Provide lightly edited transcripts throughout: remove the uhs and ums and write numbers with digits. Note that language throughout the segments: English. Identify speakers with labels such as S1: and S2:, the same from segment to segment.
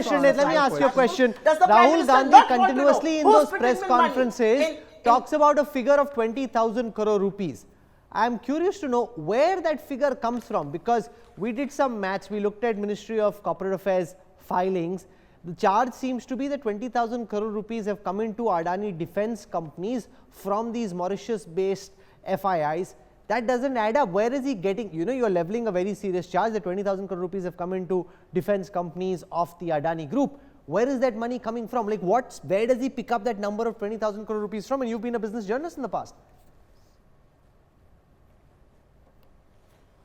S1: question. Let me ask you a question. Rahul Gandhi continuously in those press conferences talks about a figure of 20,000 crore rupees. I am curious to know where that figure comes from, because we did some maths. We looked at Ministry of Corporate Affairs filings. The charge seems to be that 20,000 crore rupees have come into Adani defense companies from these Mauritius-based FIIs. That doesn't add up. Where is he getting? You know, you are leveling a very serious charge that 20,000 crore rupees have come into defense companies of the Adani group. Where is that money coming from? Like, where does he pick up that number of 20,000 crore rupees from? And you've been a business journalist in the past.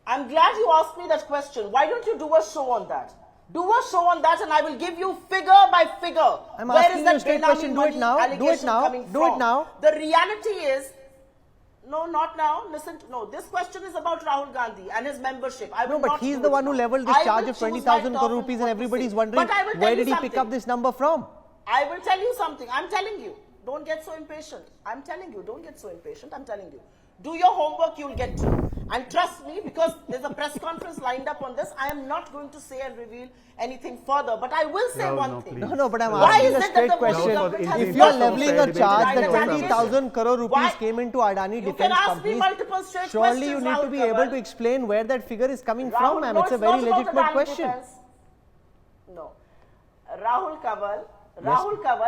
S2: I'm glad you asked me that question. Why don't you do a show on that? Do a show on that and I will give you figure by figure.
S1: I'm
S2: where
S1: asking
S2: is that
S1: you a straight question. Do it now. Do it now. Do it now.
S2: The reality is, no, not now. Listen, no, this question is about Rahul Gandhi and his membership.
S1: No, but he's the one who leveled this charge of 20,000 crore rupees and everybody's wondering where did he pick up this number from?
S2: I will tell you something. I'm telling you. Don't get so impatient. I'm telling you. Don't get so impatient. I'm telling you. Do your homework, you'll get to. And trust me, because there's a press conference lined up on this, I am not going to say and reveal anything further. But I will say one thing.
S1: No, but I'm asking a straight question. If you're leveling a charge that 20,000 crore rupees came into Adani defense companies, surely you need to be able to explain where that figure is coming from, ma'am. It's a very legitimate question.
S2: No. Rahul Kanwal,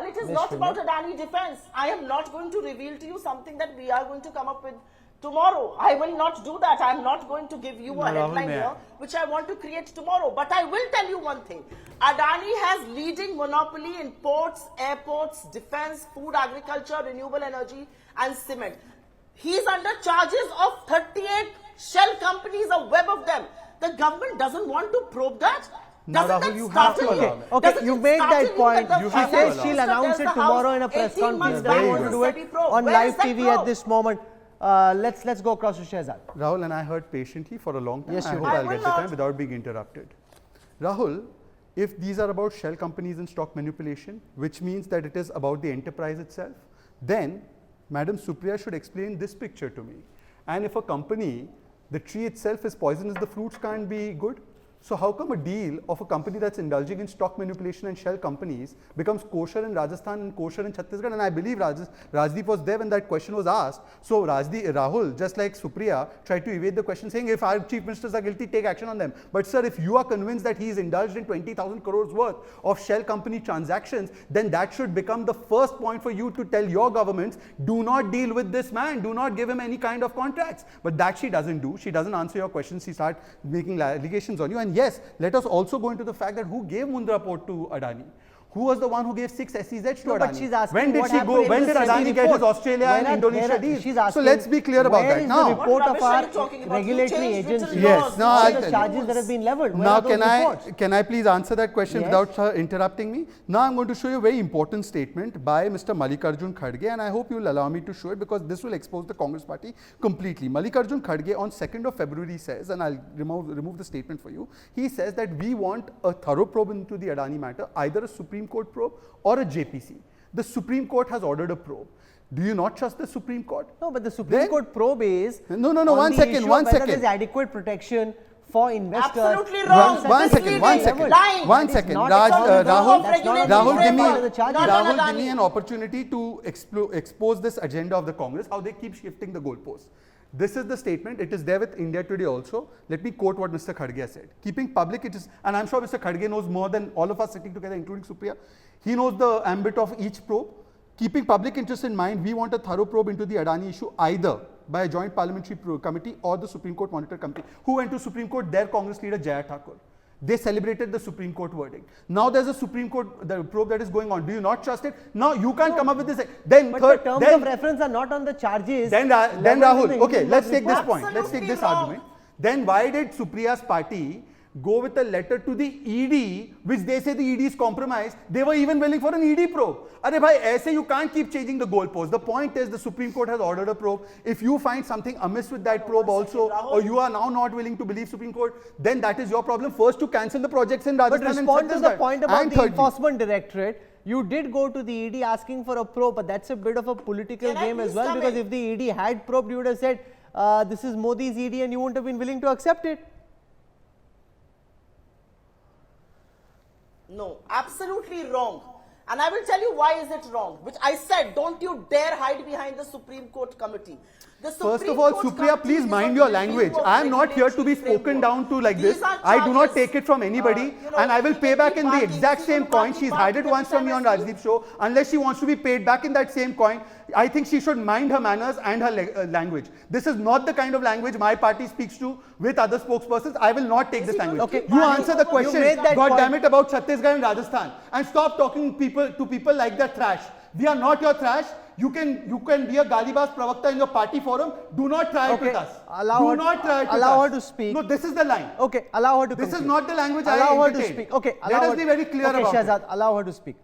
S2: it is not about Adani defense. I am not going to reveal to you something that we are going to come up with tomorrow. I will not do that. I am not going to give you a headline here, which I want to create tomorrow. But I will tell you one thing. Adani has leading monopoly in ports, airports, defense, food, agriculture, renewable energy and cement. He is under charges of 38 shell companies, a web of them. The government doesn't want to probe that.
S3: Now, Rahul, you have to allow.
S1: Okay, you made that point. She says she'll announce it tomorrow in a press conference. Doesn't want to do it on live TV at this moment. Let's go across to Shehzad.
S3: Rahul, and I heard patiently for a long time.
S1: Yes,
S3: I hope I'll get the time without being interrupted. Rahul, if these are about shell companies and stock manipulation, which means that it is about the enterprise itself, then Madam Supriya should explain this picture to me. And if a company, the tree itself is poisonous, the fruits can't be good. So how come a deal of a company that's indulging in stock manipulation and shell companies becomes kosher in Rajasthan and kosher in Chhattisgarh? And I believe Rajdeep was there when that question was asked. So Rahul, just like Supriya, tried to evade the question saying if our chief ministers are guilty, take action on them. But sir, if you are convinced that he is indulged in 20,000 crores worth of shell company transactions, then that should become the first point for you to tell your governments, do not deal with this man, do not give him any kind of contracts. But that she doesn't do. She doesn't answer your questions. She starts making allegations on you. And yes, let us also go into the fact that who gave Mundra port to Adani? Who was the one who gave 6 SEZs to Adani?
S1: But she's asking
S3: when did she go? When did Adani get his Australia and Indonesia deals? So let's be clear about that.
S1: Now, the report of our regulatory agency?
S3: Yes.
S1: Now, the charges that have been leveled.
S3: Now, can I please answer that question without her interrupting me? Now, I'm going to show you a very important statement by Mr. Mallikarjun Kharge, and I hope you will allow me to show it because this will expose the Congress party completely. Mallikarjun Kharge on 2nd of February says, and I'll remove the statement for you. He says that we want a thorough probe into the Adani matter, either a Supreme Court probe or a JPC. The Supreme Court has ordered a probe. Do you not trust the Supreme Court?
S1: No, but the Supreme Court probe is
S3: no. One second.
S1: There is adequate protection for investors.
S2: Absolutely wrong.
S3: One second. Rahul, give me an opportunity to expose this agenda of the Congress, how they keep shifting the goalposts. This is the statement. It is there with India Today also. Let me quote what Mr. Kharge said. Keeping public, it is, and I'm sure Mr. Kharge knows more than all of us sitting together, including Supriya. He knows the ambit of each probe. Keeping public interest in mind, we want a thorough probe into the Adani issue either by a joint parliamentary committee or the Supreme Court Monitor Committee. Who went to Supreme Court? Their Congress leader Jaya Thakur. They celebrated the Supreme Court verdict. Now there's a Supreme Court probe that is going on. Do you not trust it? Now you can't come up with this. Then
S1: but the terms of reference are not on the charges.
S3: Then Rahul, okay, let's take this point. Let's take this argument. Then why did Supriya's party go with a letter to the ED, which they say the ED is compromised? They were even willing for an ED probe. Arey bhai, aise you can't keep changing the goalposts. The point is the Supreme Court has ordered a probe. If you find something amiss with that probe also, or you are now not willing to believe Supreme Court, then that is your problem. First to cancel the projects in Rajasthan.
S1: But respond to the point about the Enforcement Directorate. You did go to the ED asking for a probe, but that's a bit of a political game as well, because if the ED had probed, you would have said, this is Modi's ED, and you wouldn't have been willing to accept it.
S2: No, absolutely wrong. And I will tell you why is it wrong. Which I said, don't you dare hide behind the Supreme Court committee. The
S3: First
S2: Supreme
S3: of all,
S2: Court
S3: Supriya,
S2: committee
S3: please
S2: is
S3: mind
S2: a
S3: your
S2: review
S3: language.
S2: of
S3: I am not here to be
S2: regulatory
S3: spoken
S2: framework.
S3: down to like
S2: These
S3: this.
S2: are
S3: I do not
S2: charges,
S3: take it from anybody,
S2: you know,
S3: and I will pay back in the
S2: parking,
S3: exact
S2: people
S3: same coin. She's had it
S2: parking
S3: once from me
S2: every
S3: on
S2: time I
S3: Rajdeep show. Unless she wants to be paid back in that same coin, I think she should mind her manners and her language. This is not the kind of language my party speaks to with other spokespersons. I will not take this language.
S1: Okay,
S3: You answer the
S1: you
S3: question,
S1: made that
S3: God
S1: point.
S3: damn it, about Chhattisgarh and Rajasthan, and stop talking to people like they're trash. We are not your trash. You can be a Galibas Pravakta in your party forum. Do not try it with us.
S1: Allow her to speak.
S3: No, this is the line.
S1: Okay, allow her to
S3: This
S1: conclude.
S3: is not the language
S1: allow
S3: I
S1: her to
S3: entertain.
S1: speak. Okay,
S3: let us be very clear about
S1: Shehzad,
S3: it.
S1: allow her to speak.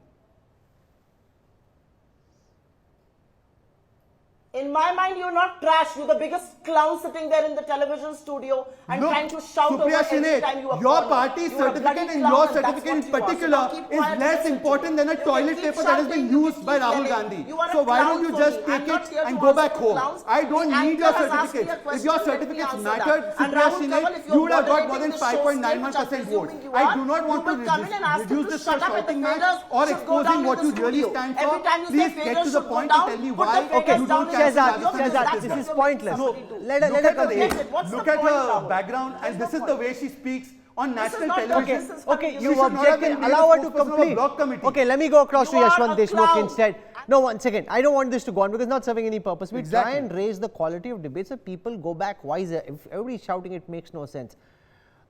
S2: In my mind, you're not trash. You're the biggest clown sitting there in the television studio and
S3: Look,
S2: trying to shout
S3: Supriya
S2: over every
S3: Shene,
S2: time you are
S3: your
S2: cornered.
S3: party's
S2: You are a
S3: certificate
S2: bloody
S3: and
S2: clown
S3: your
S2: and that's
S3: certificate in
S2: what you are. So
S3: particular
S2: now keep
S3: is
S2: quiet and
S3: less
S2: listen to
S3: important
S2: me.
S3: than a
S2: You can
S3: toilet
S2: keep
S3: paper that has
S2: shouting,
S3: been
S2: you
S3: used
S2: can
S3: by
S2: keep
S3: Rahul
S2: yelling.
S3: Gandhi.
S2: You are a
S3: So why
S2: clown
S3: don't you
S2: for
S3: just
S2: me.
S3: take
S2: I'm not
S3: it
S2: here to
S3: and go
S2: answer
S3: back
S2: to
S3: home?
S2: clowns.
S3: I don't
S2: The
S3: need your
S2: anchor has asked me a
S3: certificates. If
S2: question,
S3: your
S2: let me
S3: certificates
S2: answer
S3: mattered,
S2: that. And
S3: Supriya
S2: Rahul
S3: Shene,
S2: Kanwal, if
S3: you
S2: you're
S3: would have got more
S2: moderating
S3: than
S2: this show still, which I'm
S3: 5.91% vote.
S2: presuming you
S3: I
S2: are,
S3: do not want
S2: you
S3: to
S2: will come in and ask him
S3: reduce
S2: to
S3: this to a
S2: shut up and the
S3: shouting match
S2: faders
S3: or
S2: should go
S3: exposing
S2: down in
S3: what
S2: the
S3: you really
S2: studio.
S3: stand for.
S2: Every time you say
S3: Please get
S2: faders
S3: to the
S2: should go
S3: point
S2: down,
S3: and tell me
S2: put
S3: why
S2: the faders
S3: you
S2: down
S3: don't
S2: in
S3: catch
S2: the
S1: Shehzad,
S2: studio.
S3: Rajasthan
S1: Shehzad,
S3: Chhattisgarh.
S1: this is pointless.
S3: No,
S1: Let
S3: look
S1: her
S3: at her
S1: complete.
S3: age.
S2: What's the
S3: Look at
S2: point,
S3: her
S2: Rahul?
S3: background, and
S2: There's
S3: this
S2: no
S3: is the
S2: point.
S3: way she speaks on
S2: This is
S3: national
S2: not
S3: television.
S2: nonsense.
S1: Okay,
S2: You
S1: you've
S3: should not have
S1: objected.
S3: been made
S1: Allow
S3: a
S1: her to
S3: spokesperson of a
S1: complete.
S3: block committee.
S1: Okay, let me go across
S2: You
S1: to
S2: are
S1: Yashwant
S2: a
S1: Deshmukh
S2: clown.
S1: instead. No, one second. I don't want this to go on because it's not serving any purpose. We
S3: Exactly.
S1: try and raise the quality of debates so people go back wiser. If everybody's shouting, it makes no sense.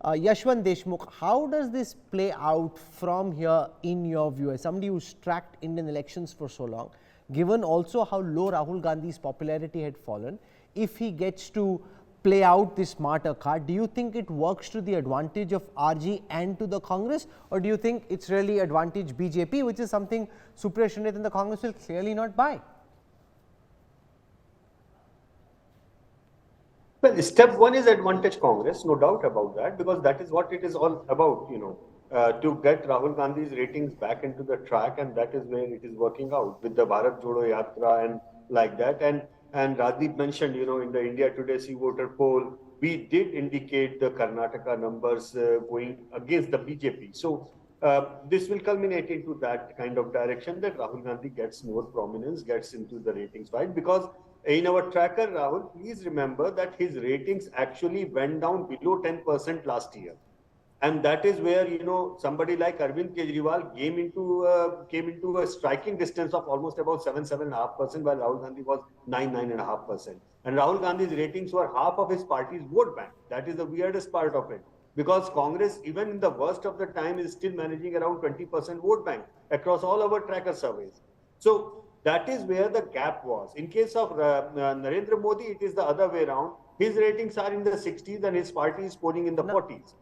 S1: Yashwant Deshmukh, how does this play out from here in your view? As somebody who's tracked Indian elections for so long, given also how low Rahul Gandhi's popularity had fallen, if he gets to play out this smarter card, do you think it works to the advantage of RG and to the Congress, or do you think it's really advantage BJP, which is something Supriya Shene and the Congress will clearly not buy?
S4: Well, step one is advantage Congress, no doubt about that, because that is what it is all about, to get Rahul Gandhi's ratings back into the track, and that is where it is working out with the Bharat Jodo Yatra and like that. And Rajdeep mentioned, in the India Today Sea Voter poll, we did indicate the Karnataka numbers going against the BJP. So this will culminate into that kind of direction that Rahul Gandhi gets more prominence, gets into the ratings fight, because in our tracker, Rahul, please remember that his ratings actually went down below 10% last year. And that is where, somebody like Arvind Kejriwal came into a striking distance of almost about 7.5%, while Rahul Gandhi was 9.5%. And Rahul Gandhi's ratings were half of his party's vote bank. That is the weirdest part of it. Because Congress, even in the worst of the time, is still managing around 20% vote bank across all our tracker surveys. So that is where the gap was. In case of Narendra Modi, it is the other way around. His ratings are in the 60s and his party is polling in the 40s.